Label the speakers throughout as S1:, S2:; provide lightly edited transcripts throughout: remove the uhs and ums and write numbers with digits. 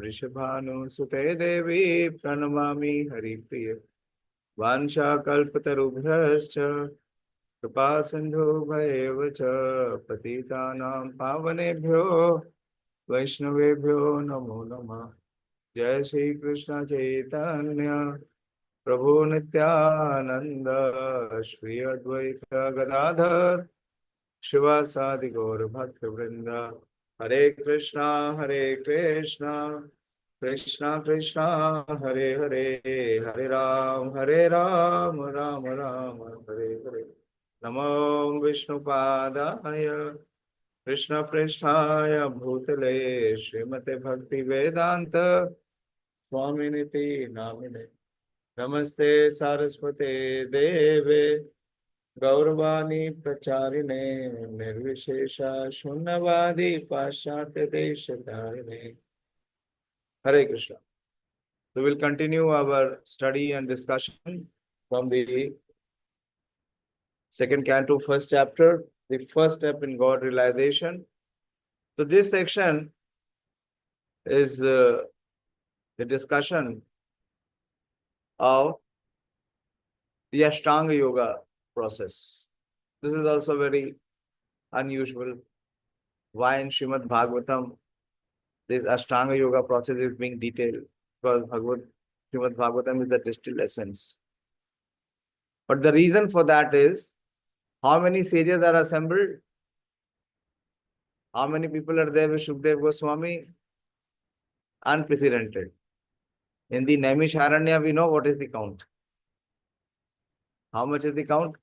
S1: वृषभानुसुते देवी प्रणमामि हरिप्रिय वाञ्छाकल्पतरुभ्यश्च कृपा सिन्धुभ्येव च पतितानां पावनेभ्यो वैष्णवेभ्यो नमो नमः। जय श्री कृष्ण चैतन्य प्रभु नित्यानंद श्री अद्वैत गदाधर शिवासादि गौर भक्त वृंद। हरे कृष्णा कृष्णा कृष्णा हरे हरे, हरे राम राम राम हरे हरे। नमो विष्णुपादाय कृष्ण पृष्ठाय भूतले श्रीमते भक्ति वेदांत स्वामिनिति नामिने। नमस्ते सारस्वते देवे गौरवाणी प्रचारिणे निर्विशेषा शून्यवादी पाश्चात्य देशधारिणे। Hare Krishna. We will continue our study and discussion from the second canto, first chapter, the first step in God realization. So this section is the discussion of the Ashtanga Yoga process. This is also very unusual. Why in Srimad Bhagavatam this Ashtanga Yoga process is being detailed? Because Srimad Bhagavatam is the distilled essence. But the reason for that is, how many sages are assembled? How many people are there with Shukdev Goswami? Unprecedented. In the Naimisharanya, we know what is the count. How much is the count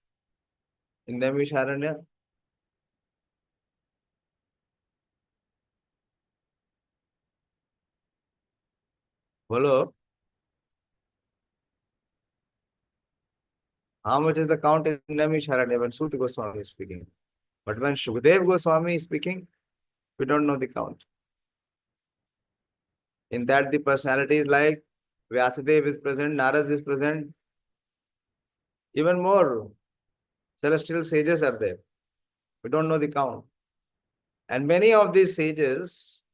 S1: in Naimisharanya? Hello? How much is the count in Naimisharanya when Suta Goswami is speaking? But when Shukdev Goswami is speaking, we don't know the count. In that, the personality is like Vyasadeva is present, Narad is present. Even more celestial sages are there. We don't know the count. And many of these sages,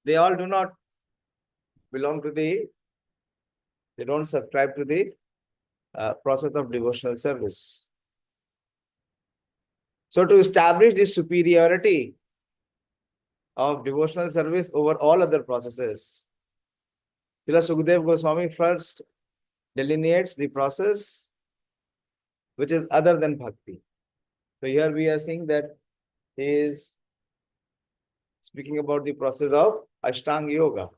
S1: they all do not belong to they don't subscribe to the process of devotional service. So to establish the superiority of devotional service over all other processes, Srila Sukadeva Goswami first delineates the process which is other than bhakti. So here we are seeing that he is speaking about the process of Ashtanga Yoga.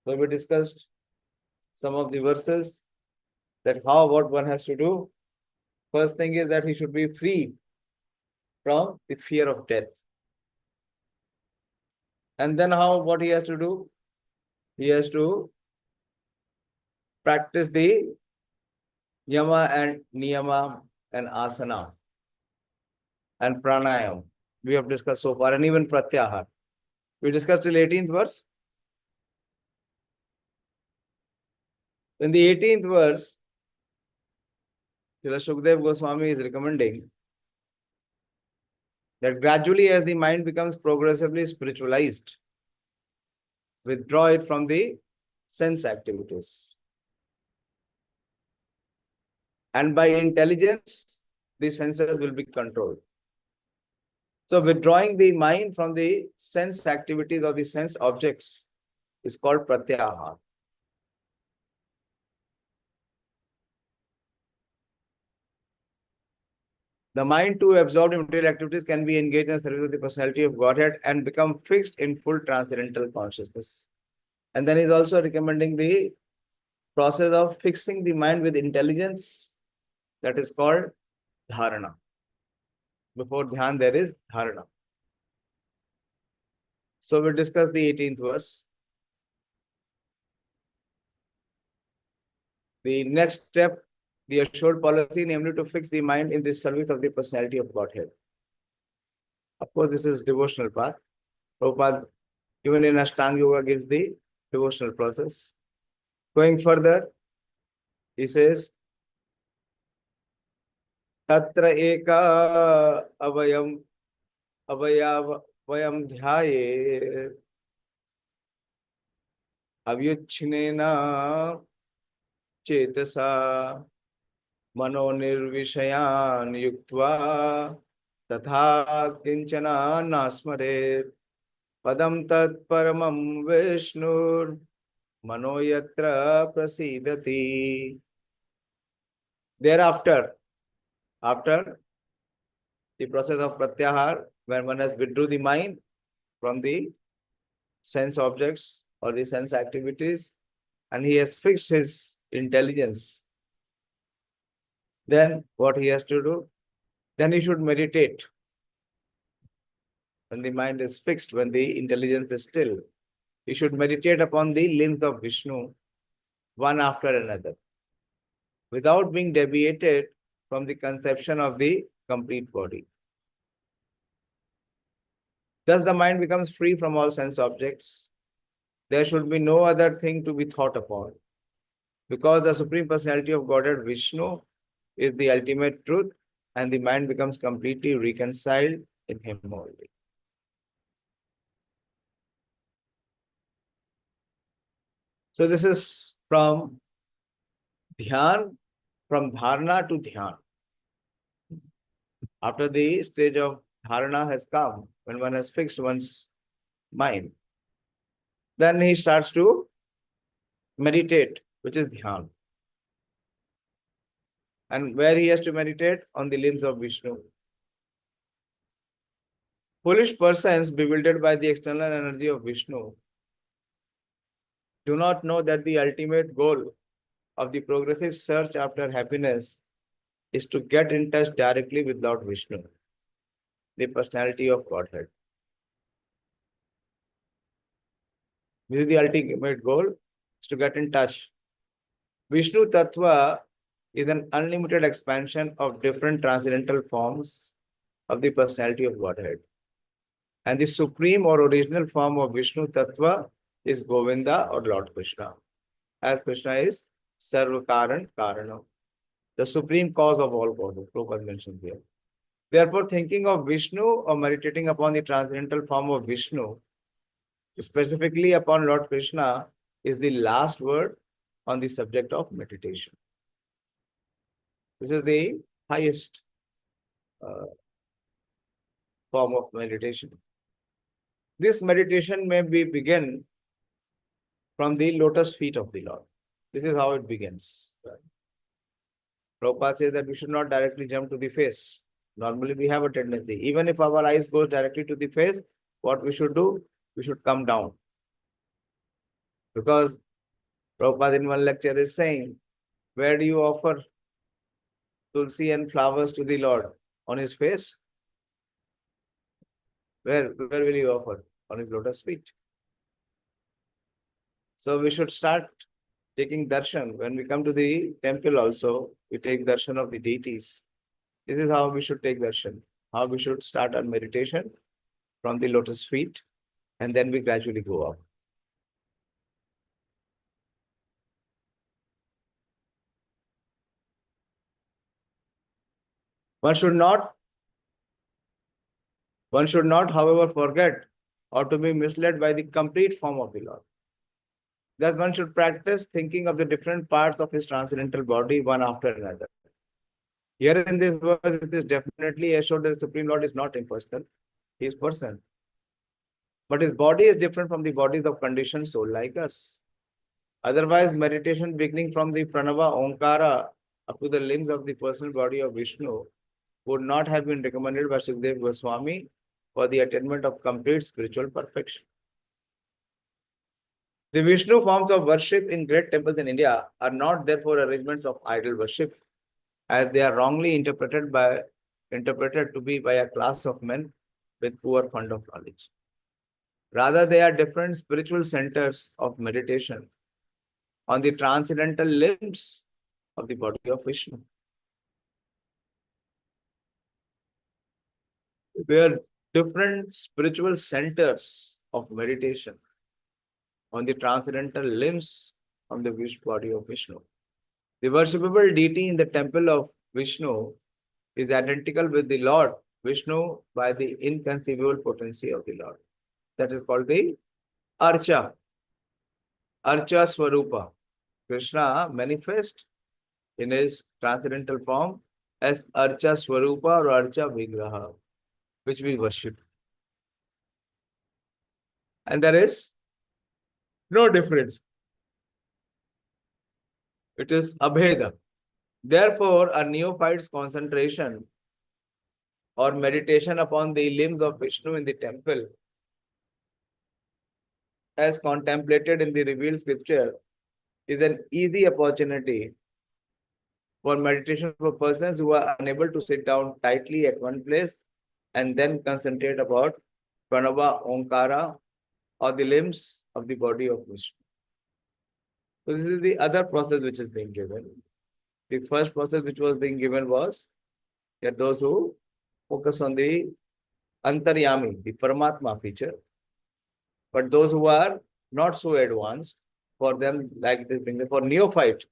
S1: So we discussed some of the verses that what one has to do. First thing is that he should be free from the fear of death. And then what he has to do? He has to practice the yama and niyama and asana and pranayam. We have discussed so far, and even pratyahar. We discussed till 18th verse. In the 18th verse, Srila Shukdev Goswami is recommending that gradually as the mind becomes progressively spiritualized, withdraw it from the sense activities. And by intelligence, the senses will be controlled. So withdrawing the mind from the sense activities or the sense objects is called pratyahar. The mind, too absorbed in material activities, can be engaged in the service of the personality of Godhead and become fixed in full transcendental consciousness. And then he's also recommending the process of fixing the mind with intelligence, that is called dharana. Before dhyan, there is dharana. So we'll discuss the 18th verse. The next step, the assured policy, namely to fix the mind in the service of the personality of Godhead. Of course, this is devotional path. Prabhupada, even in Ashtanga Yoga, gives the devotional process. Going further, he says, Tatra eka avayam dhyaye अव्युच्छिन्नेन चेतसा मनोनिर्विषयान् युक्त्वा तथा किंचन नास्मरेत् पदं तत्परमं विष्णुर्मनो यत्र प्रसीदति. Thereafter, after the process of pratyahar, when one has withdrew the mind from the sense objects or the sense activities, and he has fixed his intelligence, then what he has to do? Then he should meditate. When the mind is fixed, when the intelligence is still, he should meditate upon the limbs of Vishnu, one after another, without being deviated from the conception of the complete body. Thus the mind becomes free from all sense objects. There should be no other thing to be thought upon, because the Supreme Personality of Godhead Vishnu is the ultimate truth, and the mind becomes completely reconciled in him only. So this is from dhyan, from dharana to dhyan. After the stage of dharana has come, when one has fixed one's mind, then he starts to meditate, which is dhyan. And where he has to meditate? On the limbs of Vishnu. Foolish persons, bewildered by the external energy of Vishnu, do not know that the ultimate goal of the progressive search after happiness is to get in touch directly with Lord Vishnu, the personality of Godhead. This is the ultimate goal, is to get in touch. Vishnu Tattva is an unlimited expansion of different transcendental forms of the personality of Godhead. And the supreme or original form of Vishnu Tattva is Govinda or Lord Krishna. As Krishna is Sarva Karan Karanam, the supreme cause of all causes. Prabhupada mentions here. Therefore, thinking of Vishnu or meditating upon the transcendental form of Vishnu, specifically upon Lord Krishna, is the last word on the subject of meditation. This is the highest form of meditation. This meditation may be begin from the lotus feet of the Lord. This is how it begins. Prabhupada says that we should not directly jump to the face. Normally we have a tendency. Even if our eyes goes directly to the face, what we should do? We should come down. Because Prabhupada in one lecture is saying, where do you offer tulsi and flowers to the Lord? On his face? Where will you offer? On his lotus feet. So we should start taking darshan. When we come to the temple also, we take darshan of the deities. This is how we should take darshan. How we should start our meditation from the lotus feet, and then we gradually go up. One should not, however, forget or to be misled by the complete form of the Lord. Thus, one should practice thinking of the different parts of his transcendental body one after another. Here in this verse, it is definitely assured that the Supreme Lord is not impersonal. He is person. But his body is different from the bodies of conditioned soul like us. Otherwise, meditation beginning from the Pranava Omkara up to the limbs of the personal body of Vishnu would not have been recommended by Sukadeva Goswami for the attainment of complete spiritual perfection. The Vishnu forms of worship in great temples in India are not therefore arrangements of idol worship, as they are wrongly interpreted to be by a class of men with poor fund of knowledge. Rather, they are different spiritual centers of meditation on the transcendental limbs of the body of Vishnu. They are different spiritual centers of meditation on the transcendental limbs of the body of Vishnu. The worshipable deity in the temple of Vishnu is identical with the Lord Vishnu by the inconceivable potency of the Lord. That is called the Archa. Archa Swarupa. Krishna manifest in his transcendental form as Archa Swarupa or Archa Vigraha, which we worship. And there is no difference. It is Abheda. Therefore, a neophyte's concentration or meditation upon the limbs of Vishnu in the temple, as contemplated in the revealed scripture, is an easy opportunity for meditation for persons who are unable to sit down tightly at one place and then concentrate about Pranava, Omkara, or the limbs of the body of Vishnu. So this is the other process which is being given. The first process which was being given was that those who focus on the Antaryami, the Paramatma feature, but those who are not so advanced, for them, like this, for neophyte,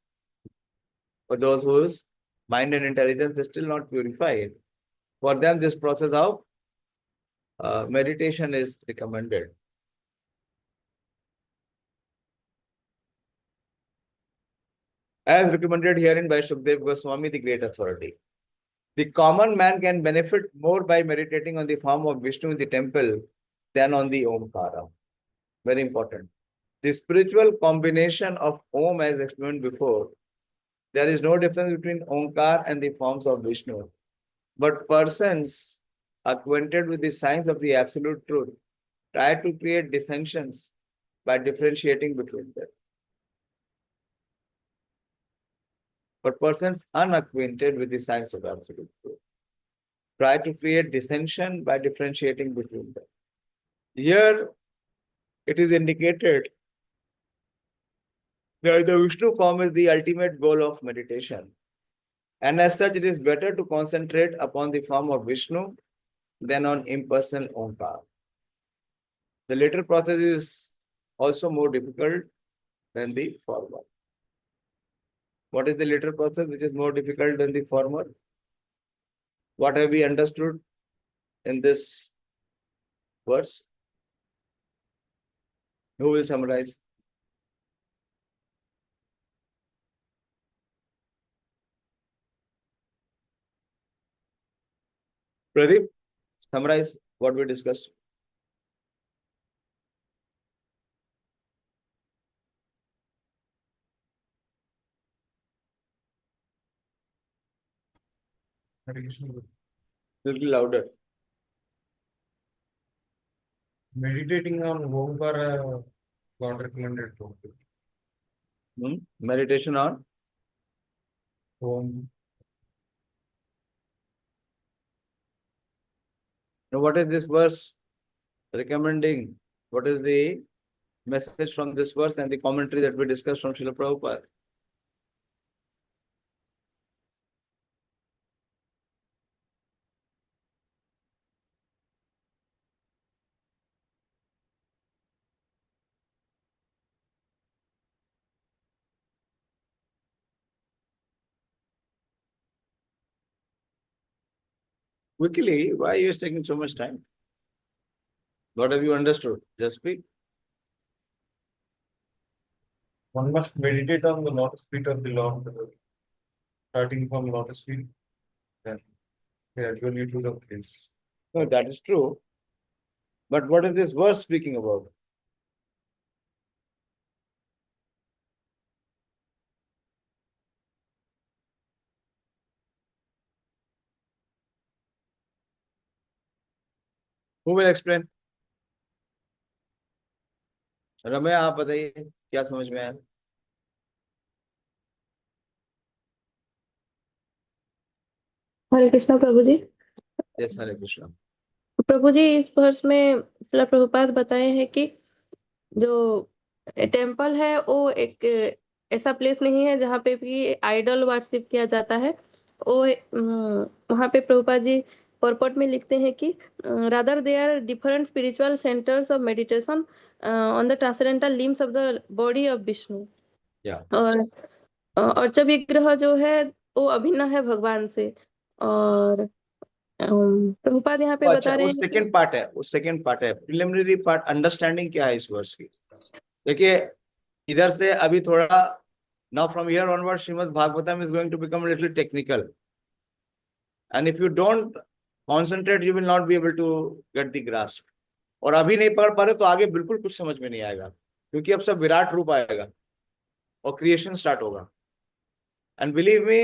S1: for those whose mind and intelligence is still not purified, for them this process of meditation is recommended. As recommended herein by Shukdev Goswami, the great authority. The common man can benefit more by meditating on the form of Vishnu in the temple than on the Omkara. Very important. The spiritual combination of Om, as explained before, there is no difference between Omkar and the forms of Vishnu. But persons acquainted with the science of the absolute truth try to create dissensions by differentiating between them. But persons unacquainted with the science of absolute truth try to create dissension by differentiating between them. Here, it is indicated that the Vishnu form is the ultimate goal of meditation. And as such, it is better to concentrate upon the form of Vishnu than on impersonal Omkar. The later process is also more difficult than the former. What is the later process which is more difficult than the former? What have we understood in this verse? Who will summarize? Pradeep, summarize what we discussed. Little louder.
S2: Meditating on Omkara, God recommended.
S1: Meditation on
S2: Om.
S1: Now, what is this verse recommending? What is the message from this verse and the commentary that we discussed from Srila Prabhupada? Quickly, why are you taking so much time? What have you understood? Just speak.
S2: One must meditate on the lotus feet of the Lord, starting from lotus feet, then gradually to the place.
S1: No, that is true. But what is this verse speaking about? Who will explain? रमया, आप बताइए क्या समझ में आया?
S3: हरे कृष्णा प्रभु जी।
S1: Yes, Hare Krishna.
S3: प्रभु जी, इस वर्ष में श्रील प्रभुपाद बताए हैं कि जो टेम्पल है वो एक ऐसा प्लेस नहीं है जहाँ पे भी आइडल वर्शिप किया जाता है। वो वहाँ पे प्रभुपाद जी पर्पट में लिखते हैं कि rather they are different spiritual centres of meditation on the transcendental limbs of the body of Vishnu. और अर्चा विग्रह जो है वो अभिन्न है भगवान से। और प्रभुपाद यहाँ पे बता रहे हैं
S1: सेकंड पार्ट है, वो सेकंड पार्ट है। प्रिलिमिनरी पार्ट अंडरस्टैंडिंग क्या है इस वर्ष की? देखिए, इधर से अभी थोड़ा now from here onward Srimad Bhagavatam is going to become a little technical, and if you don't concentrate you will not be able to get the grasp. और अभी नहीं पढ़ पा रहे तो आगे बिल्कुल कुछ समझ में नहीं आएगा, क्योंकि अब सब विराट रूप आएगा और क्रिएशन स्टार्ट होगा. And believe me,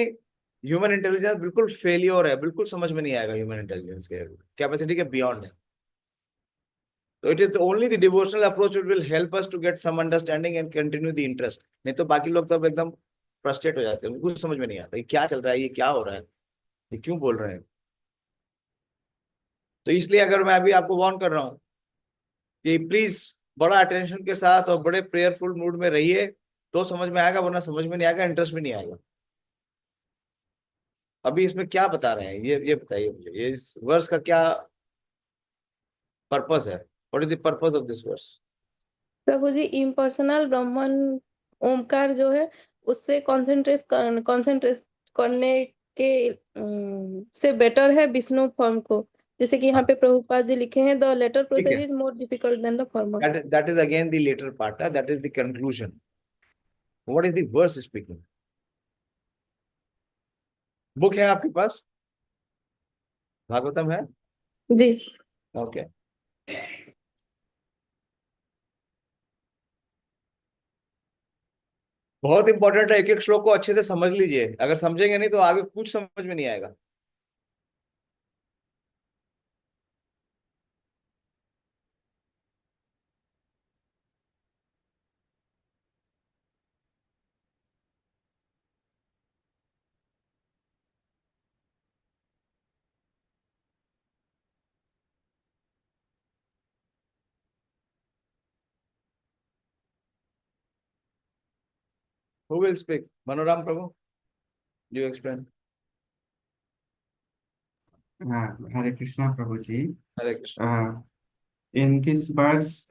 S1: human intelligence बिल्कुल फेलियर है, बिल्कुल समझ में नहीं आएगा ह्यूमन इंटेलिजेंस के कैपेसिटी के बियॉन्ड है. So it is only the devotional approach which will help us to get some understanding and continue the interest. नहीं तो बाकी लोग सब एकदम फ्रस्ट्रेट हो जाते हैं, कुछ समझ में नहीं आता ये क्या चल रहा है, ये क्या हो रहा है, ये क्यों बोल रहे हैं. तो इसलिए अगर मैं अभी आपको वार्न कर रहा हूँ कि प्लीज बड़ा अटेंशन के साथ और बड़े प्रेयरफुल मूड में रहिए, तो समझ में आएगा, वरना समझ में नहीं आएगा, इंटरेस्ट में नहीं आएगा. अभी इसमें क्या बता रहे हैं ये बताइए मुझे, ये इस वर्स का क्या पर्पस है? What is the purpose of this verse?
S3: Prabhu ji, impersonal Brahman Omkar जो है उससे कॉन्सेंट्रेट करने के से बेटर है विष्णु फॉर्म को, जैसे कि यहाँ पे प्रभुपाद जी लिखे हैं, the latter process is more difficult than the former.
S1: That is again the later part, that is the conclusion. What is the verse speaking? Book है आपके पास? भागवतम है?
S3: जी.
S1: ओके. बहुत इंपॉर्टेंट है, एक एक श्लोक को अच्छे से समझ लीजिए, अगर समझेंगे नहीं तो आगे कुछ समझ में नहीं आएगा. Who will speak? Manoram Prabhu, you explain.
S4: Hare Krishna Prabhuji.
S1: Hare Krishna.
S4: In this verse,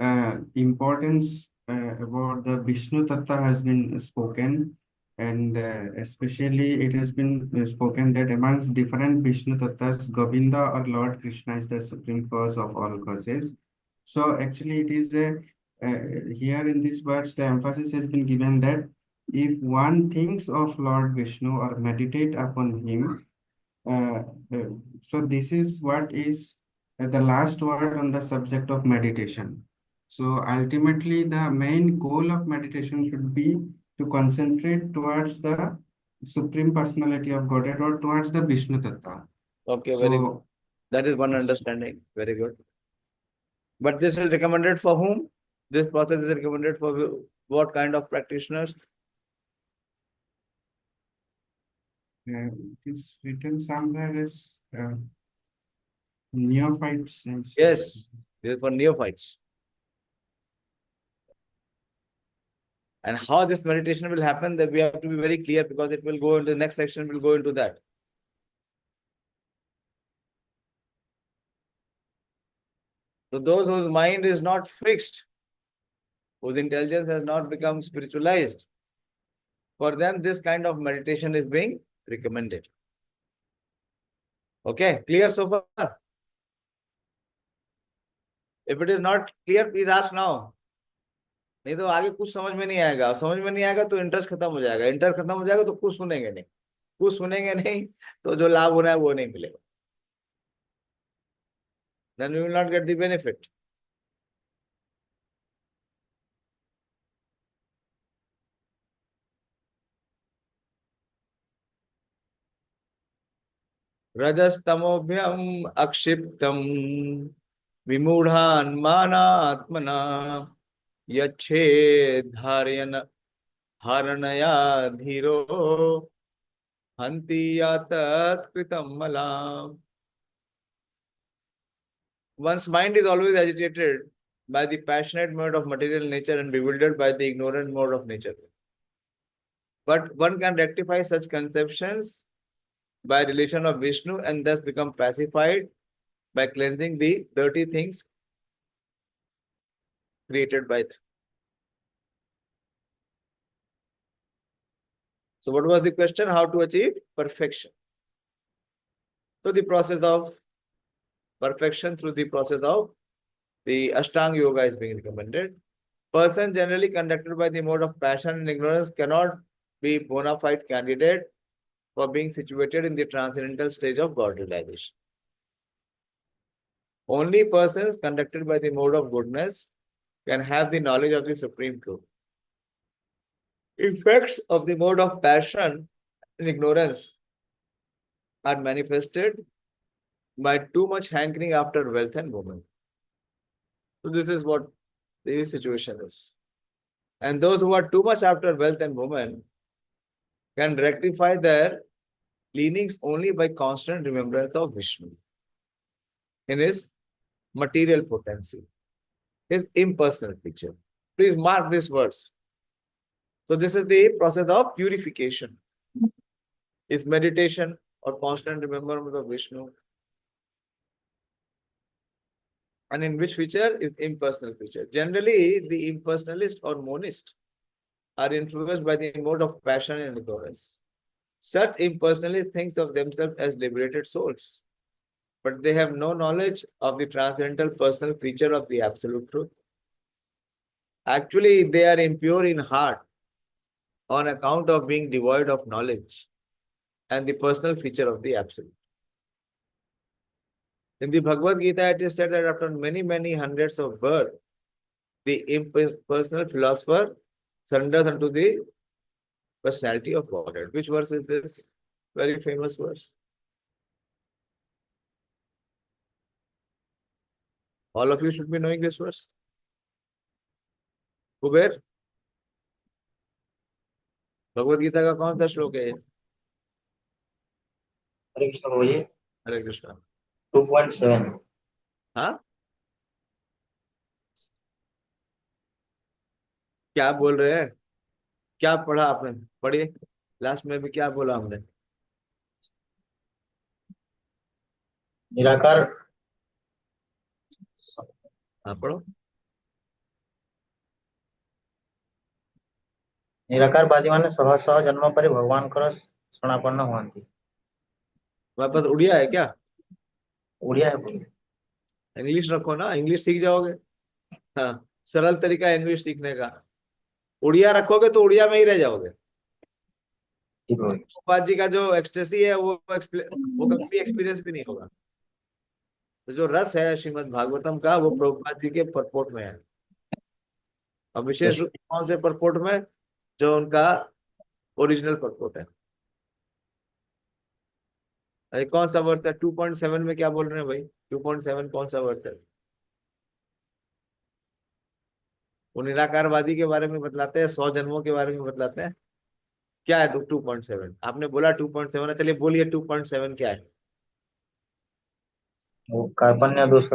S4: importance about the Vishnu Tattva has been spoken, and especially it has been spoken that amongst different Vishnu Tattvas, Govinda or Lord Krishna is the supreme cause of all causes. So actually it is here in this verse, the emphasis has been given that if one thinks of Lord Vishnu or meditate upon him, so this is what is the last word on the subject of meditation. So ultimately, the main goal of meditation should be to concentrate towards the Supreme Personality of Godhead or towards the Vishnu Tattva.
S1: Okay, very good. That is one understanding. Very good. But this is recommended for whom? This process is recommended for what kind of practitioners?
S4: It is written somewhere as neophytes.
S1: Yes, this is for neophytes. And how this meditation will happen, that we have to be very clear, because it will go into the next section, will go into that. So those whose mind is not fixed, whose intelligence has not become spiritualized, for them this kind of meditation is being recommended. Okay, clear so far? If it is not clear, please ask now. नहीं तो आगे कुछ समझ में नहीं आएगा, समझ में नहीं आएगा तो इंटरेस्ट खत्म हो जाएगा, इंटरेस्ट खत्म हो जाएगा तो कुछ सुनेंगे नहीं, कुछ सुनेंगे नहीं तो जो लाभ हो रहा है वो नहीं मिलेगा. Then we will not get the benefit. रजस्तमोभ्यम अक्षिप्तम विमूढ़ान मानात्मना यच्छे धारयन हारणया धीरो हंति यातत् कृतं मलाम. One's mind is always agitated by the passionate mode of material nature and bewildered by the ignorant mode of nature. But one can rectify such conceptions by relation of Vishnu and thus become pacified by cleansing the dirty things created by them. So what was the question? How to achieve perfection? So the process of perfection through the process of the Ashtanga Yoga is being recommended. Person generally conducted by the mode of passion and ignorance cannot be bona fide candidate for being situated in the transcendental stage of God realization. Only persons conducted by the mode of goodness can have the knowledge of the supreme truth. Effects of the mode of passion and ignorance are manifested by too much hankering after wealth and woman. So this is what the situation is. And those who are too much after wealth and woman can rectify their leanings only by constant remembrance of Vishnu in his material potency, his impersonal feature. Please mark this verse. So this is the process of purification. Is meditation or constant remembrance of Vishnu. And in which feature is impersonal feature. Generally, the impersonalist or monist are influenced by the mode of passion and ignorance. Such impersonalists think of themselves as liberated souls, but they have no knowledge of the transcendental personal feature of the absolute truth. Actually, they are impure in heart on account of being devoid of knowledge and the personal feature of the absolute. In the Bhagavad Gita, it is said that after many, many hundreds of births, the impersonal philosopher surrenders unto the personality of Godhead. Which verse is this? Very famous verse. All of you should be knowing this verse. Kuber, Bhagavad Gita का कौन सा श्लोक है?
S5: हरे कृष्ण प्रभु जी।
S1: हरे कृष्ण।
S5: 2.7।
S1: हाँ, क्या बोल रहे हैं? क्या पढ़ा आपने? पढ़िए, लास्ट में भी क्या बोला हमने?
S5: निराकार।
S1: हाँ, पढ़ो।
S5: निराकारवादी माने सह सह जन्म पर भगवान कर शरणापन्न हुआंती।
S1: तुम्हारे पास उड़िया है क्या?
S5: उड़िया है बोलिए।
S1: इंग्लिश रखो ना, इंग्लिश सीख जाओगे। हाँ, सरल तरीका है इंग्लिश सीखने का। उड़िया रखोगे तो उड़िया में ही रह जाओगे।
S5: जी प्रभु जी।
S1: प्रभुपाद जी का जो एक्सटेसी है वो कभी भी एक्सपीरियंस भी नहीं होगा। तो जो रस है श्रीमद् भागवतम का वो प्रभुपाद जी के परपोट में है, और विशेष रूप से कौन से परपोट में? जो उनका ओरिजिनल परपोट है। अरे कौन सा वर्ष है? 2.7 में क्या बोल रहे हैं भाई? 2.7 कौन सा वर्ष है? वो निराकारवादी के बारे में बतलाते हैं, 100 जन्मों के बारे में बतलाते हैं। क्या है 2.7? आपने बोला 2.7 है, चलिए बोलिए 2.7 क्या है?
S5: वो कार्पण्य दोष।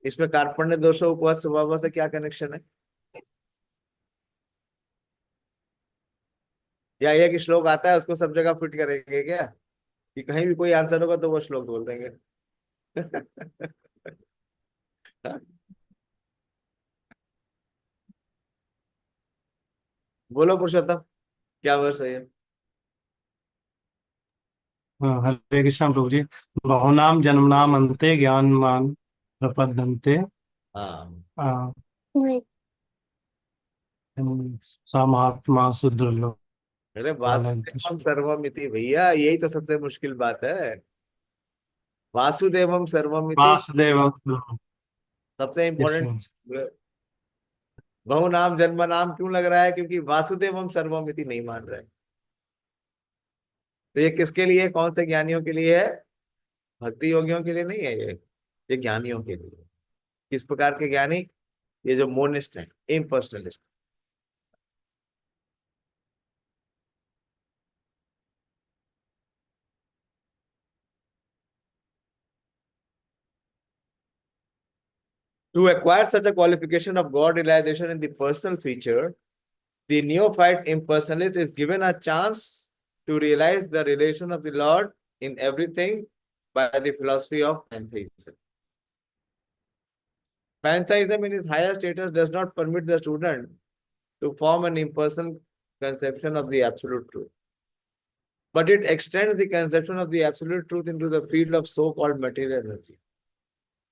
S1: इसमें कार्पण्य दोष उपवास स्वभाव से क्या कनेक्शन है? या एक श्लोक आता है उसको सब जगह फिट करेंगे क्या, कि कहीं भी कोई आंसर होगा तो वो श्लोक बोल देंगे? बोलो पुरुषोत्तम, क्या वर्ष है ये?
S6: हरे कृष्ण प्रभु जी। बहुनाम जन्मनाम अंते ज्ञानमान प्रपद्यन्ते
S1: हाँ,
S6: सा महात्मा सुदुर्लभ।
S1: अरे वासुदेवम सर्वमिति भैया, यही तो सबसे मुश्किल बात है। वासुदेवम सर्वमिति
S6: वासुदेव
S1: सबसे इम्पोर्टेंट। बहु नाम जन्म नाम क्यों लग रहा है? क्योंकि वासुदेवम सर्वमिति नहीं मान रहे। तो ये किसके लिए, कौन से ज्ञानियों के लिए है? भक्ति योगियों के लिए नहीं है ये ज्ञानियों के लिए। किस प्रकार के ज्ञानी? ये जो मोनिस्ट है, इम्पर्सनलिस्ट। To acquire such a qualification of God realization in the personal feature, the neophyte impersonalist is given a chance to realize the relation of the Lord in everything by the philosophy of pantheism. Pantheism in its higher status does not permit the student to form an impersonal conception of the absolute truth, but it extends the conception of the absolute truth into the field of so-called material energy.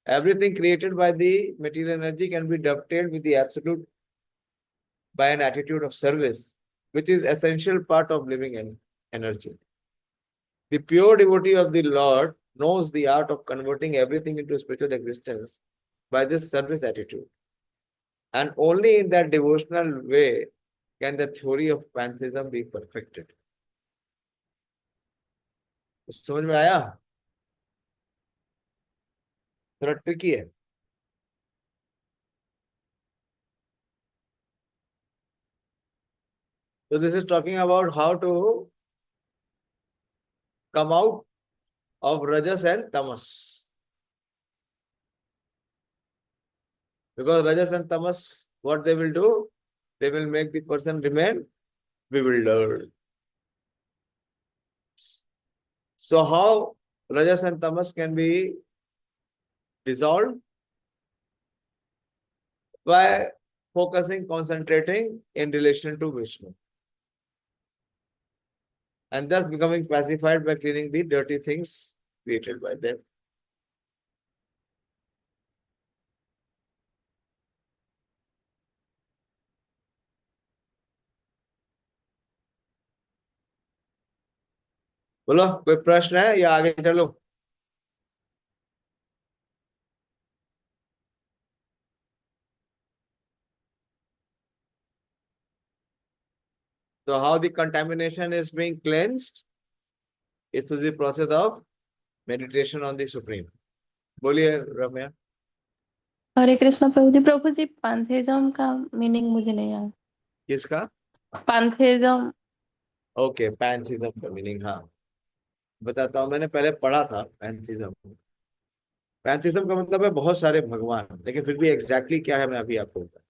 S1: Everything created by the material energy can be dovetailed with the absolute by an attitude of service, which is essential part of living energy. The pure devotee of the Lord knows the art of converting everything into spiritual existence by this service attitude. And only in that devotional way can the theory of pantheism be perfected. समझ में आया? थोड़ा tricky है. So this is talking about how to come out of Rajas and Tamas. Because Rajas and Tamas, what they will do? They will make the person remain bewildered. So how Rajas and Tamas can be dissolved? By focusing, concentrating in relation to Vishnu. And thus becoming pacified by cleaning the dirty things created by them. बोलो कोई प्रश्न है या आगे चलो? So how the contamination is being cleansed is through the process of meditation on the Supreme. बोलिए रम्या.
S3: हरे कृष्ण प्रभु जी पैंथेइज्म का meaning मुझे नहीं आया.
S1: किसका?
S3: पैंथेइज्म.
S1: ओके, पैंथेइज्म का मीनिंग. हाँ बताता हूँ, मैंने पहले पढ़ा था पैंथेइज्म. पैंथेइज्म का मतलब है बहुत सारे भगवान, लेकिन फिर भी एग्जैक्टली क्या है मैं अभी आपको बताऊं.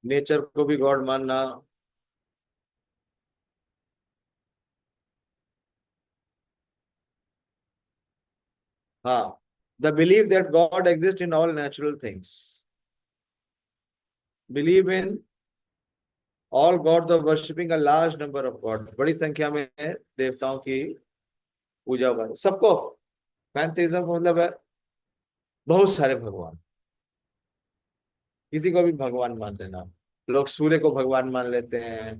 S1: नेचर को भी गॉड मानना, हाँ, the belief that God exists in all natural things. Believe in all gods of worshipping a large number of gods. बड़ी संख्या में देवताओं की पूजा हुआ सबको. पैंथेइज्म का मतलब है बहुत सारे भगवान. किसी को भी भगवान मान लेना. लोग सूर्य को भगवान मान लेते हैं,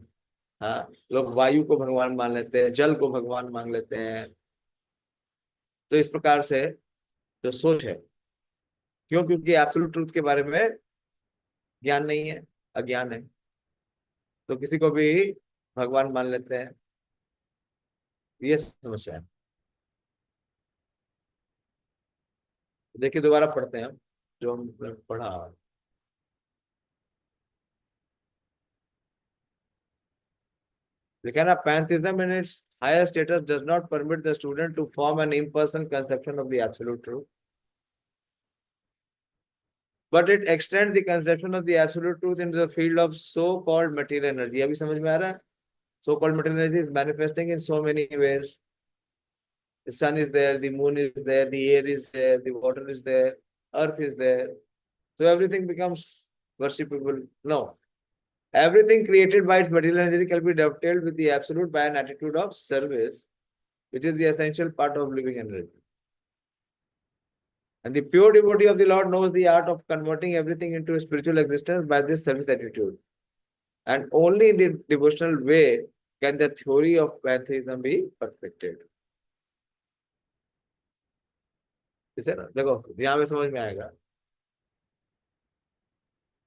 S1: हाँ, लोग वायु को भगवान मान लेते हैं, जल को भगवान मान लेते हैं. तो इस प्रकार से जो सोच है, क्यों? क्योंकि एब्सोल्यूट ट्रूथ के बारे में ज्ञान नहीं है, अज्ञान है. तो किसी को भी भगवान मान लेते हैं. ये समस्या है. देखिए दोबारा पढ़ते हैं हम जो हम पढ़ा. लेकिन pantheism in its higher status does not permit the student to form an impersonal conception of the absolute truth, but it extends the conception of the absolute truth into the field of so-called material energy. अभी समझ में आ रहा है? So-called material energy is manifesting in so many ways. The sun is there, the moon is there, the air is there, the water is there, earth is there. So everything becomes worshipable. No. Everything created by its material energy can be dovetailed with the absolute by an attitude of service, which is the essential part of living energy. And the pure devotee of the Lord knows the art of converting everything into a spiritual existence by this service attitude. And only in the devotional way can the theory of pantheism be perfected. is ना? देखो यहाँ में समझ में आएगा.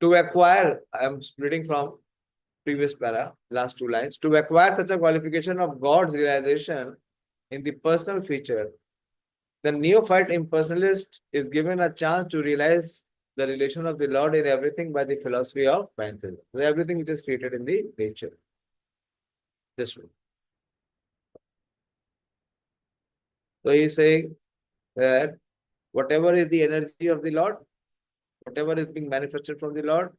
S1: To acquire, I am reading from previous para, last two lines. To acquire such a qualification of God's realization in the personal feature, the neophyte impersonalist is given a chance to realize the relation of the Lord in everything by the philosophy of pantheism. So everything which is created in the nature. This way. So he is saying that whatever is the energy of the Lord, whatever is being manifested from the Lord,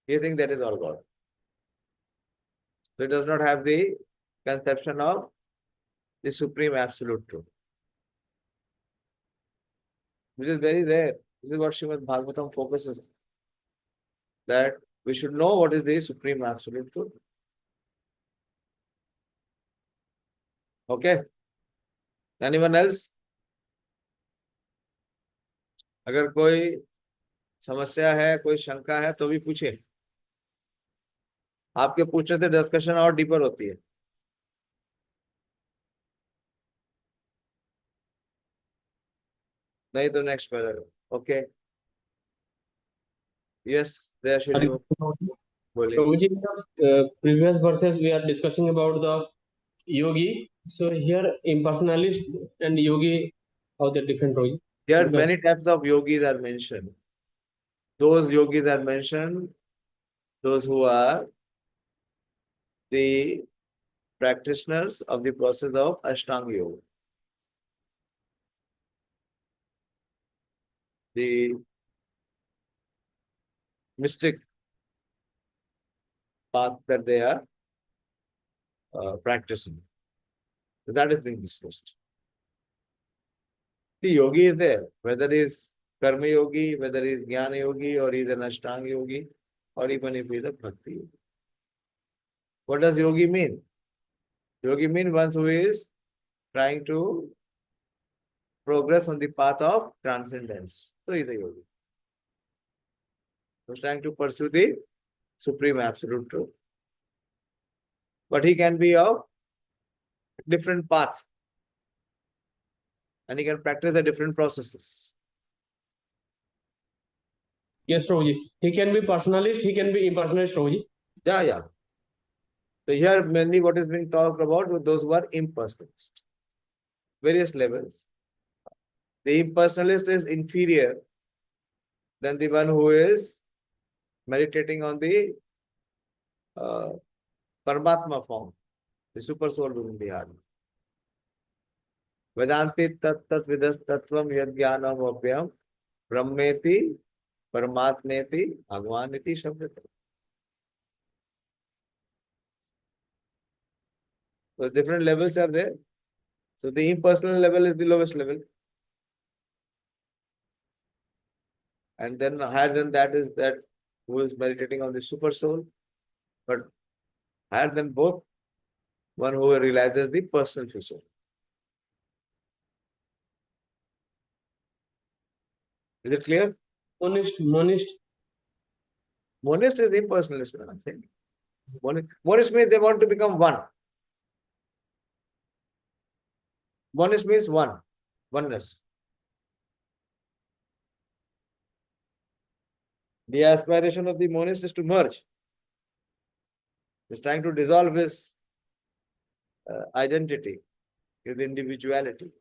S1: he thinks that is all God. So it does not have the conception of the supreme absolute truth, which is very rare. This is what Srimad Bhagavatam focuses, that we should know what is the supreme absolute truth. Okay. Anyone else? अगर कोई समस्या है, कोई शंका है तो भी पूछे। आपके पूछने से डिस्कशन और डीपर होती है। नहीं तो नेक्स्ट पर। Okay, yes there should be. बोलिए।
S7: Prabhuji, previous verses we are discussing about the yogi. So here impersonalist and yogi, how they're different, Prabhuji?
S1: There are
S7: Because-
S1: many types of yogis are mentioned. Those yogis are mentioned, those who are the practitioners of the process of Ashtanga Yoga. The mystic path that they are practicing. So that is being discussed. The yogi is there, whether he is karma yogi, whether he is jnana yogi, or he is an Ashtanga yogi, or even if he is a bhakti yogi. What does yogi mean? Yogi means one who is trying to progress on the path of transcendence. So he is a yogi. Who is trying to pursue the supreme absolute truth. But he can be of different paths. And he can practice the different processes.
S7: Yes, Prabhuji. He can be personalist, he can be impersonalist, Prabhuji.
S1: Yeah, yeah. So here mainly what is being talked about with those who are impersonalist. Various levels. The impersonalist is inferior than the one who is meditating on the Paramatma form, the super soul within the heart. Vedanti tat tat vidas tattvam yad jnanam vapyam brahmeti paramatmeti bhagwaniti shabdata. So different levels are there. So the impersonal level is the lowest level. And then higher than that is that who is meditating on the super soul. But higher than both, one who realizes the personal future. Is it clear?
S7: Monist.
S1: Monist is impersonalist, I think. Monist means they want to become one. Monist means one, oneness. The aspiration of the monist is to merge. He's trying to dissolve his identity, his individuality.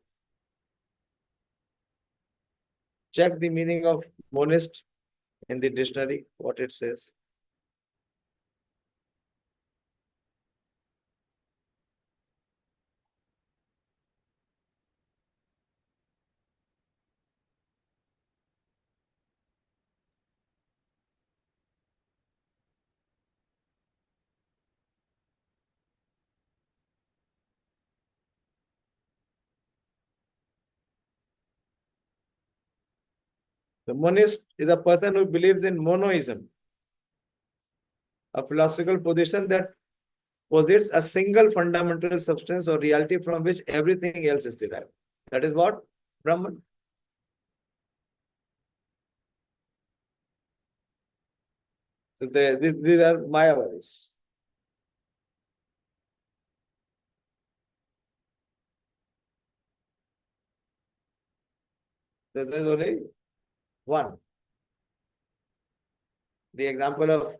S1: Check the meaning of monist in the dictionary, what it says. The monist is a person who believes in monoism, a philosophical position that posits a single fundamental substance or reality from which everything else is derived. That is what? Brahman. So these are Mayavadis. There is only one. The example of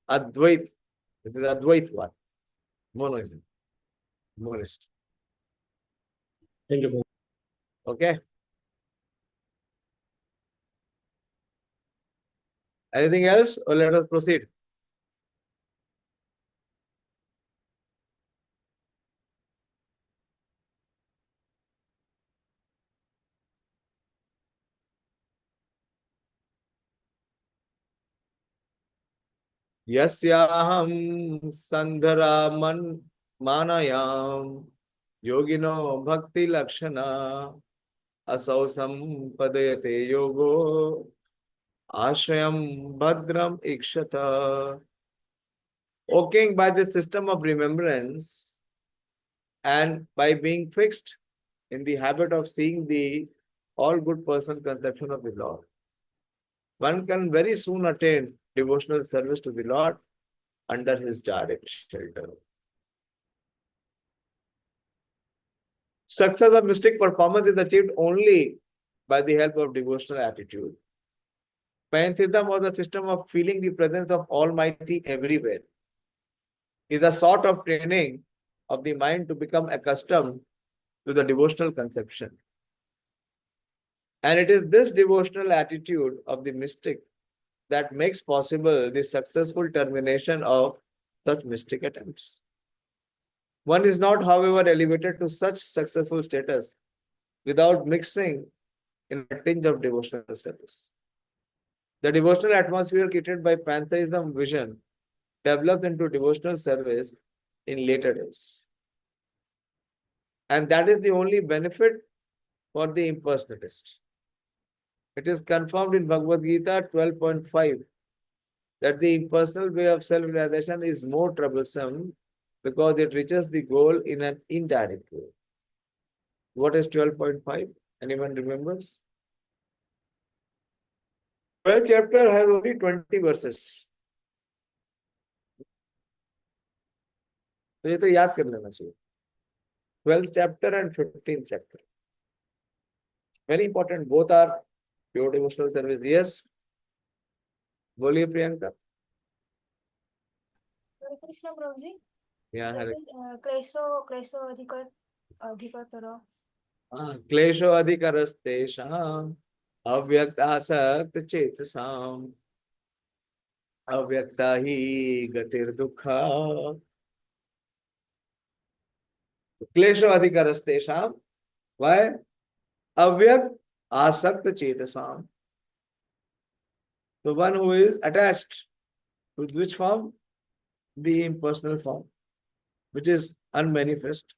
S1: Advait, this is Advait one. Monoism. Monist.
S7: Thank you, Prabhuji.
S1: Okay. Anything else, or let us proceed? यस्याहं संधरामन मानयाम योगिनो भक्ति लक्षणा असौ संपदयते योगो आश्रयम भद्रम इक्षता. O king, by the system of remembrance and by being fixed in the habit of seeing the all good person conception of the Lord. One can very soon attain devotional service to the Lord under his direct shelter. Success of mystic performance is achieved only by the help of devotional attitude. Pantheism, or the system of feeling the presence of Almighty everywhere, is a sort of training of the mind to become accustomed to the devotional conception. And it is this devotional attitude of the mystic that makes possible the successful termination of such mystic attempts. One is not, however, elevated to such successful status without mixing in a tinge of devotional service. The devotional atmosphere created by pantheism vision develops into devotional service in later days. And that is the only benefit for the impersonalist. It is confirmed in Bhagavad Gita 12.5 that the impersonal way of self-realization is more troublesome because it reaches the goal in an indirect way. What is 12.5? Anyone remembers? 12th chapter has only 20 verses. तो ये तो याद कर लेना चाहिए. 12th chapter and 15th chapter. Very important. Both are pure devotional service. Yes. बोलिए प्रियंका.
S8: हरे कृष्ण प्रभु जी.
S1: Yeah, हरे.
S8: क्लेशो अधिकतर.
S1: क्लेशो अधिकरस्तेषाम् अव्यक्तासक्त चेतसाम् अव्यक्ता ही गतिर्दुःखा. क्लेशो अधिकरस्तेषाम्. Why? Avyakt asakt chetasam. The one who is attached to which form? The impersonal form, which is unmanifest.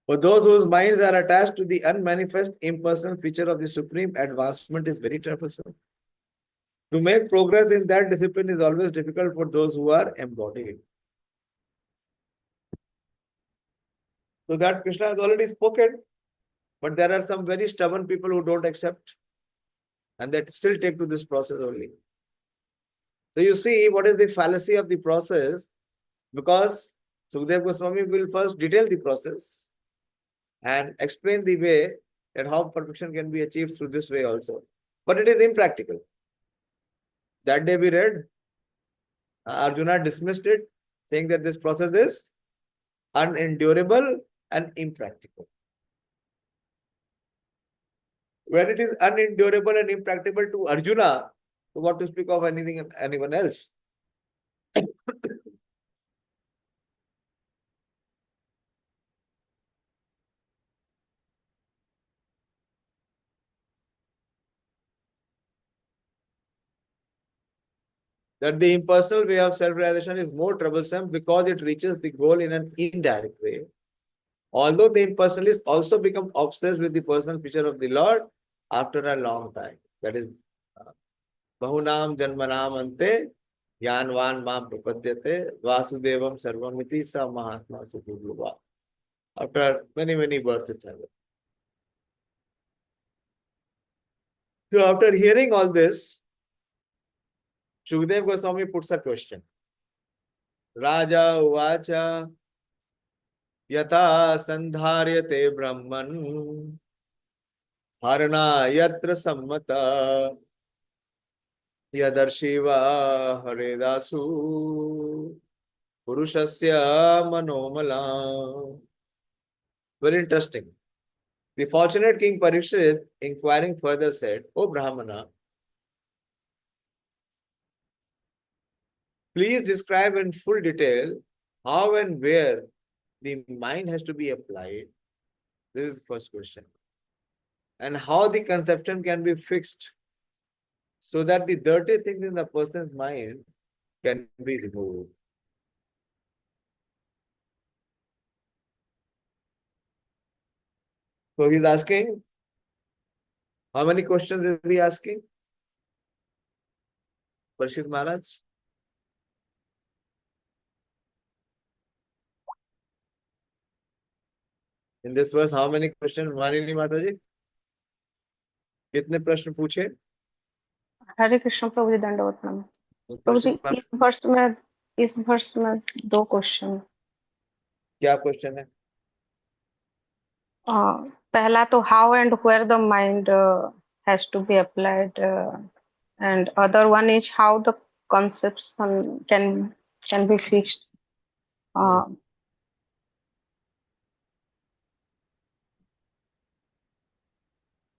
S1: For those whose minds are attached to the unmanifest impersonal feature of the supreme, advancement is very troublesome. To make progress in that discipline is always difficult for those who are embodied. So that Krishna has already spoken, but there are some very stubborn people who don't accept and that still take to this process only. So you see what is the fallacy of the process, because Sukadeva Goswami will first detail the process and explain the way that how perfection can be achieved through this way also. But it is impractical. That day we read, Arjuna dismissed it, saying that this process is unendurable and impractical. When it is unendurable and impractical to Arjuna, so what to speak of anyone else? That the impersonal way of self-realization is more troublesome because it reaches the goal in an indirect way. Although the impersonalists also become obsessed with the personal feature of the Lord after a long time. That is, Bahunam Janmanam Ante Yanvan Mam Prapadyate Vasudevam Sarvamiti Sa Mahatma Sukubluva. After many, many births, etc. So after hearing all this, Shukadeva Goswami puts a question. Raja Uvacha Yata Sandharyate Brahman Harana Yatra Sammata Yadarshiva Haredasu Purushasya Manomala. Very interesting. The fortunate King Parikshit, inquiring further, said, O Brahmana, please describe in full detail how and where the mind has to be applied. This is the first question. And how the conception can be fixed so that the dirty things in the person's mind can be removed. So he's asking, how many questions is he asking? Parikshit Maharaj? In this verse, how many questions, Manini Mataji? कितने प्रश्न पूछे?
S9: हरे कृष्ण प्रभु जी, दंडवत प्रणाम। प्रभु जी,
S1: Question
S9: इस वर्ष में 2 question.
S1: क्या question है?
S9: पहला तो how and where the mind has to be applied, and other one is how the concepts can be fixed.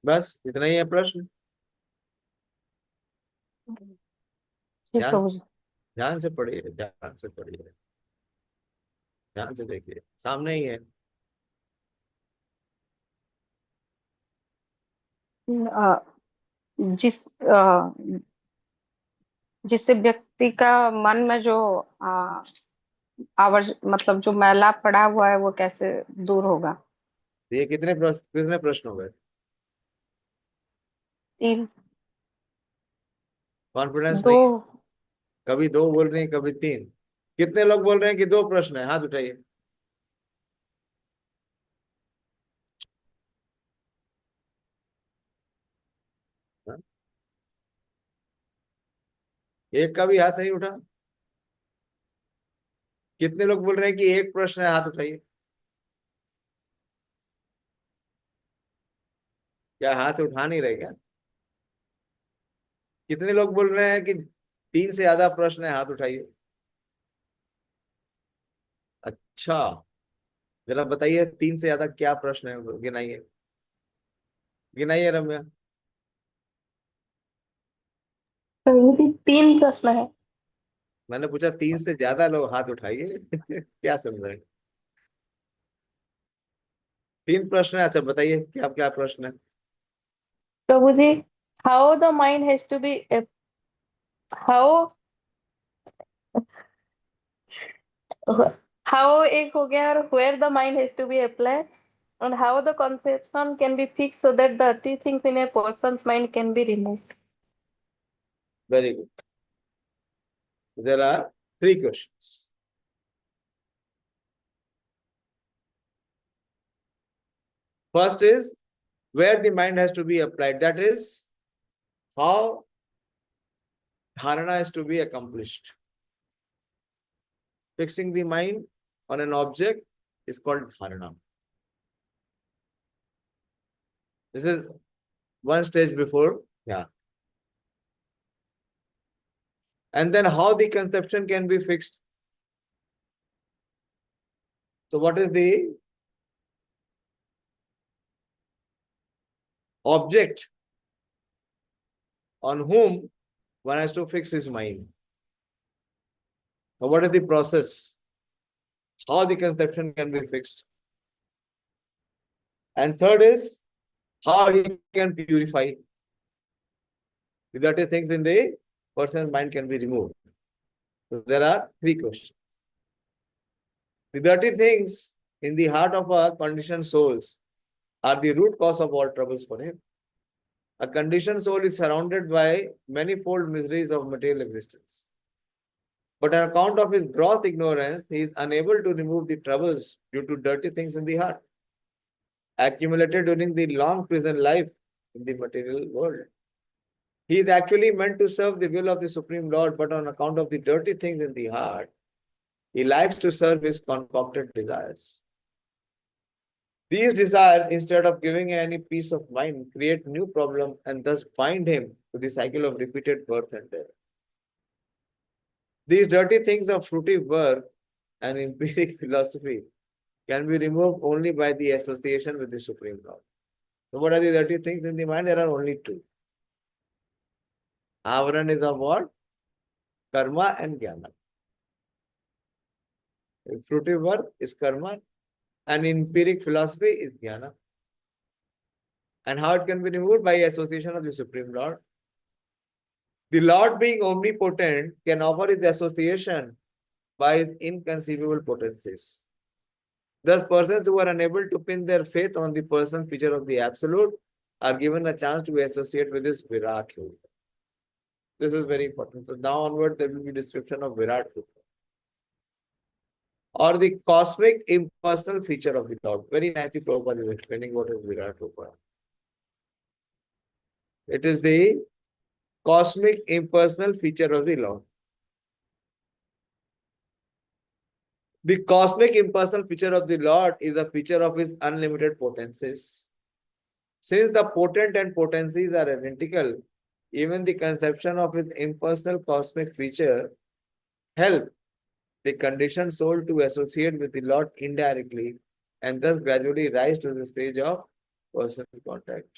S1: बस इतना ही है प्रश्न।
S9: जी प्रभु जी।
S1: ध्यान से पढ़िए, ध्यान से पढ़िए, ध्यान से देखिए, सामने ही है।
S9: जिससे व्यक्ति का मन में जो मतलब जो मैला पड़ा हुआ है वो कैसे दूर होगा?
S1: ये कितने प्रश्न हो गए?
S9: 3।
S1: कॉन्फिडेंस
S9: 2।
S1: नहीं? कभी 2 बोल रहे हैं, कभी 3। कितने लोग बोल रहे हैं कि 2 प्रश्न है? हाथ उठाइए। हाँ? एक का भी हाथ नहीं उठा। कितने लोग बोल रहे हैं कि 1 प्रश्न है? हाथ उठाइए। क्या हाथ उठा नहीं रहे क्या? कितने लोग बोल रहे हैं कि 3 से ज्यादा प्रश्न है? हाथ उठाइए। अच्छा, जरा बताइए 3 से ज्यादा क्या प्रश्न है, गिनाइए, गिनाइए रम्या।
S3: प्रभु जी 3 प्रश्न है।
S1: मैंने पूछा 3 से ज्यादा लोग हाथ उठाइए। क्या समझ रहे हैं? 3 प्रश्न है। अच्छा बताइए क्या क्या प्रश्न है?
S3: Prabhu ji, how the mind has to be, how how एक हो गया, और where the mind has to be applied, and how the conception can be fixed so that dirty things in a person's mind can be removed.
S1: Very good. There are 3 questions. First is where the mind has to be applied. That is how dharana is to be accomplished. Fixing the mind on an object is called dharana. This is one stage before. Yeah. And then how the conception can be fixed. So what is the object on whom one has to fix his mind? Now, what is the process? How the conception can be fixed? And third is how he can purify. The dirty things in the person's mind can be removed. So there are 3 questions. The dirty things in the heart of our conditioned souls are the root cause of all troubles for him. A conditioned soul is surrounded by manifold miseries of material existence. But on account of his gross ignorance, he is unable to remove the troubles due to dirty things in the heart, accumulated during the long prison life in the material world. He is actually meant to serve the will of the Supreme Lord, but on account of the dirty things in the heart, he likes to serve his concocted desires. These desires, instead of giving him any peace of mind, create new problems and thus bind him to the cycle of repeated birth and death. These dirty things of fruitive work and empiric philosophy can be removed only by the association with the Supreme Lord. So what are the dirty things in the mind? There are only 2. Avaran is of what? Karma and Jnana. Fruitive work is karma and empiric philosophy is Jnana. And how it can be removed? By association of the Supreme Lord. The Lord, being omnipotent, can offer his association by his inconceivable potencies. Thus, persons who are unable to pin their faith on the person feature of the Absolute are given a chance to associate with his Virat Rupa. This is very important. So now onward, there will be description of Virat Rupa. or the cosmic impersonal feature of the Lord. Very nicely Prabhupada is explaining what is Virat Rupa. It is the cosmic impersonal feature of the Lord. The cosmic impersonal feature of the Lord is a feature of his unlimited potencies. Since the potent and potencies are identical, even the conception of his impersonal cosmic feature help the conditioned soul to associate with the Lord indirectly and thus gradually rise to the stage of personal contact.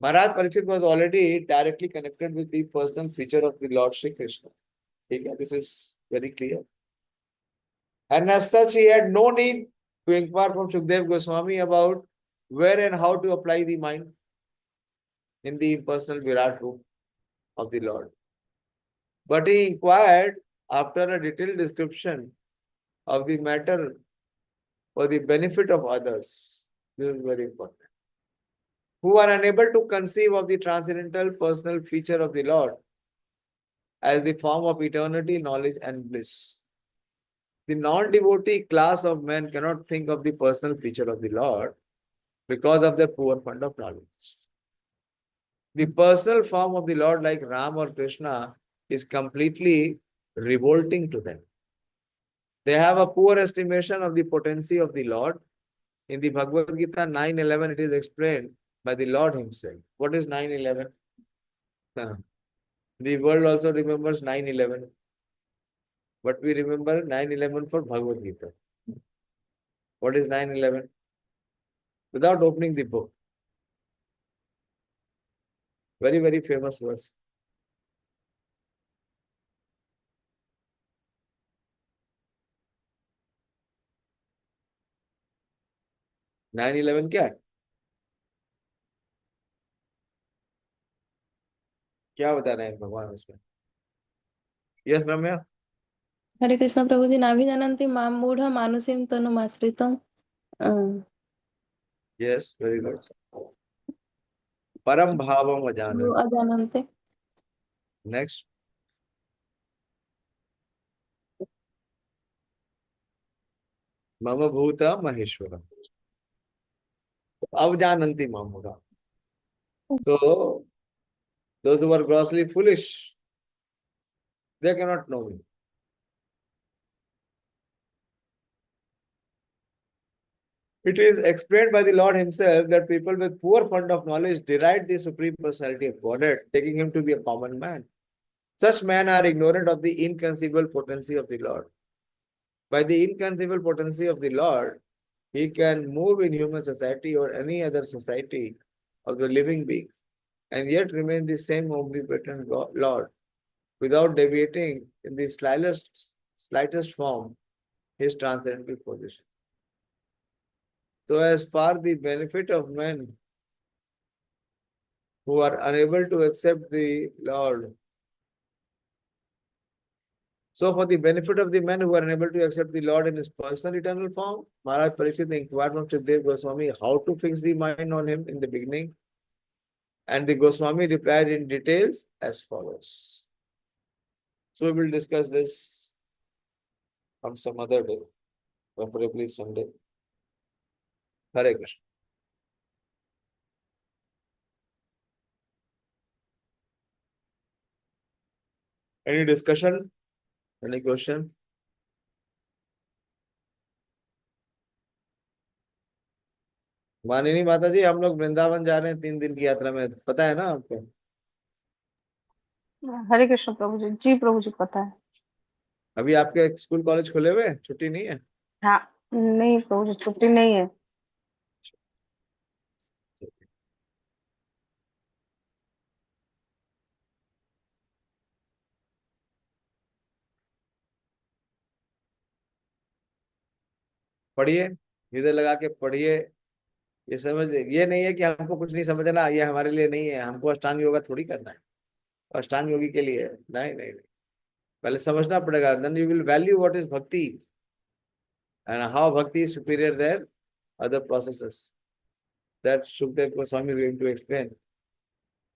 S1: Maharaj Parikshit was already directly connected with the personal feature of the Lord Shri Krishna. This is very clear. And as such, he had no need to inquire from Shukdev Goswami about where and how to apply the mind in the impersonal Virat room of the Lord. But he inquired after a detailed description of the matter for the benefit of others. This is very important. Who are unable to conceive of the transcendental personal feature of the Lord as the form of eternity, knowledge, and bliss. The non-devotee class of men cannot think of the personal feature of the Lord because of their poor fund of knowledge. The personal form of the Lord, like Ram or Krishna, is completely revolting to them. They have a poor estimation of the potency of the Lord. In the Bhagavad Gita 9:11, it is explained by the Lord himself. What is 9:11? The world also remembers 9/11. But we remember 9/11 for Bhagavad Gita. What is 9/11? Without opening the book. Very, very famous verse. Nine 11 क्या है? क्या बता रहे हैं भगवान उसमें? Yes रम्या?
S3: हरे कृष्ण प्रभु जी नाभिजानन्ति मां मूढ़ मानुषीं तनुमाश्रितं
S1: यस, वेरी गुड. परम भावम अजानन्.
S3: अजानन्ते.
S1: नेक्स्ट. मम भूत महेश्वरम. अवजानन्ति मां मूढ़. So those who are grossly foolish, they cannot know me. It is explained by the Lord himself that people with poor fund of knowledge deride the Supreme Personality of Godhead, taking him to be a common man. Such men are ignorant of the inconceivable potency of the Lord. By the inconceivable potency of the Lord, he can move in human society or any other society of the living beings and yet remain the same omnipotent Lord without deviating in the slightest form his transcendental position. So as for the benefit of men who are unable to accept the Lord, so for the benefit of the men who are unable to accept the Lord in his personal eternal form, Maharaj Parikshit inquired from Shukdev Goswami how to fix the mind on him in the beginning. And the Goswami replied in details as follows. So we will discuss this on some other day, preferably Sunday. Hare Krishna. Any discussion? Any question? मानिनी माता जी, हम लोग वृंदावन जा रहे हैं 3 दिन की यात्रा में, पता है ना आपको?
S9: हरे कृष्ण प्रभु जी. जी प्रभु जी पता है.
S1: अभी आपके स्कूल कॉलेज खुले हुए हैं? छुट्टी नहीं है?
S9: हाँ नहीं प्रभु जी छुट्टी नहीं है.
S1: पढ़िए, इधर लगा के पढ़िए. ये समझ, ये नहीं है कि हमको कुछ नहीं समझना, ये हमारे लिए नहीं है. हमको अष्टांग योगा थोड़ी करना है, अष्टांग योगी के लिए है. नहीं नहीं नहीं, पहले समझना पड़ेगा. Then you will value what is bhakti and how bhakti is superior than other processes. That Shukdev Goswami is going to explain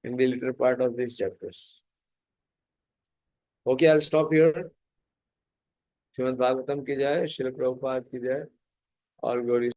S1: in the later part of these chapters. Okay, I'll stop here. Shrimad Bhagavatam की जय, श्रील प्रभुपाद की जय। और गौरी